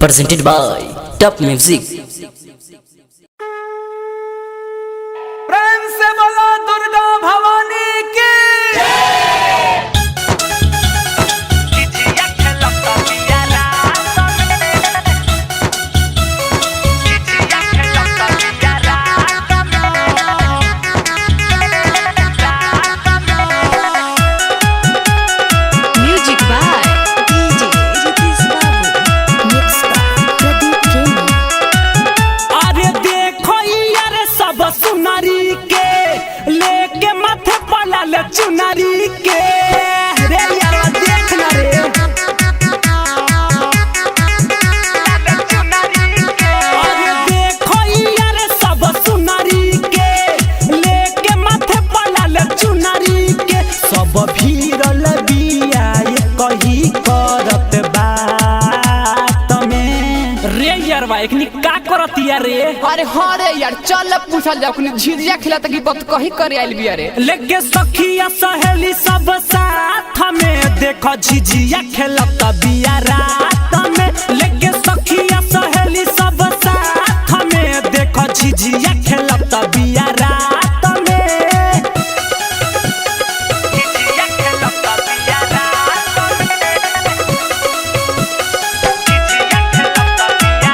presented by Top Music। प्रेम से बोलो दुर्गा भवानी की। Music by DJ Ritesh Babu, mixed by Pradeep Remy। अरे देखो यार सब सुनारी के लेके माथे पलाल चुनारी के रे यार देखना रे। अरे देखो यार सब सुनारी के लेके माथे पलाल चुनारी के सब भीरल बिया ये कही करत बात में रे यार वाइकनी का करतिया रे। अरे हाँ रे यार चल पूछल जाओ कनी झिझिया खिलाता की बात कही करे आइल बिया रे। लेके सखिया सहेली सब साथ में देखो झिझिया खेलत बिया रात में। लेके सखिया सहेली सब साथ में देखो झिझिया खेलत बिया रात में। झिझिया खेलत बिया रात में। झिझिया खेलत बिया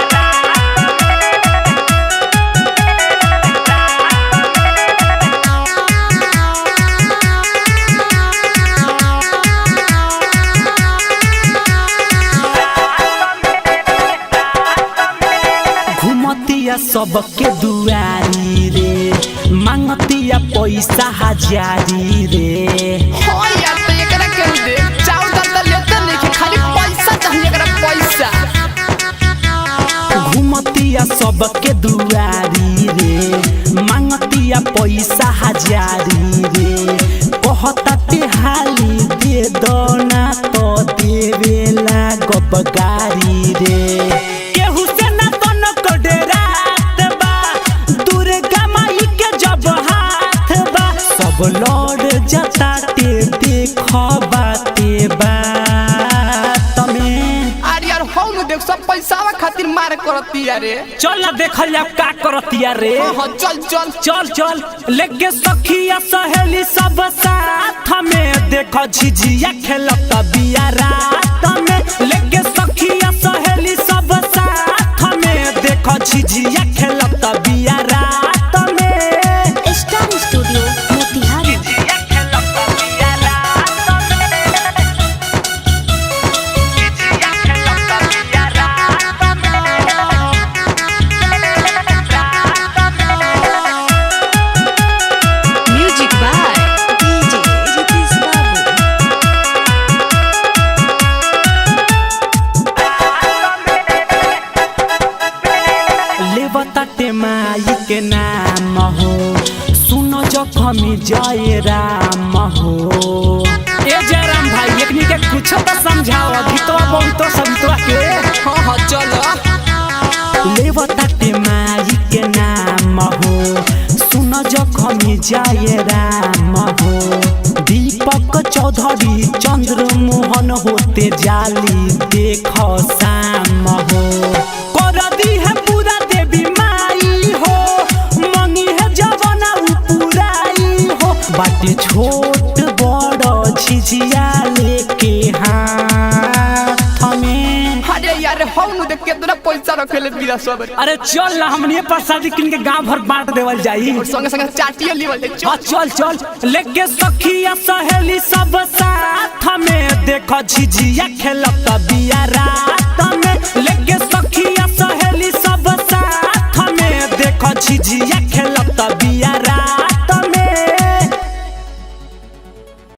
घुमतिया सबके दुआरी रे मांगतिया पैसा हजारी रे। हाँ यार तो एकरा के दे चाउर दाल तो लेते नहीं कि खाली पैसा चाहिए एकरा पैसा। घुमतिया सबके दुआरी रे मांगतिया पैसा हजारी रे। कहताते हाली दे दो ना तो देवेला गबगारी रे। केहू से ना तनो को डेरात बा दुर्गा माई के जब हाथ बा सब लौट जताते देखो बाते बात में। अरे यार हो न देख सब पैसा खातिर मार करती रे। चल ना देखल जाओ का करतिया रे। हाँ चल चल चल चल लेके सखिया सहेली सब साथ में देखो झिझिया खेलत बिया रात में। लेके सखिया सहेली सब साथ में देखो झिझिया खेलत बिया रात में। Star Studio Motihari. झिझिया खेलत बिया रात में। झिझिया खेलत बिया रात Music by DJ Ritesh Babu। लेवताटे माई के नाम हो सुनो जखमी जय राम हो। ए जय राम भाई एकनी के कुछ तो समझाओ गीतवा बहुतो सबितवा के। हाँ हाँ चल लेवताटे माई के नाम हो सुनो जखमी जय राम हो। दीपक चौधरी चंद्र मोहन होते जाली देखो शाम हो। कर दी है पूरा देवी माई हो मंगी है जवाना पुराई हो। बाटे छोट बड़ झिझिया लेके हाथ में। अरे यार हो न देख कितना पैसा रखेले बिया सब। अरे चल ना हमने प्रसादी किन के गांव भर बांट देवल जाई। संगे संगे चाटियो लीवल ले हाँ चल चल लेके सखिया सहेली सब साथ में देखो झिझिया खेलत बिया रात में। लेके सखिया सहेली सब साथ में देखो झिझिया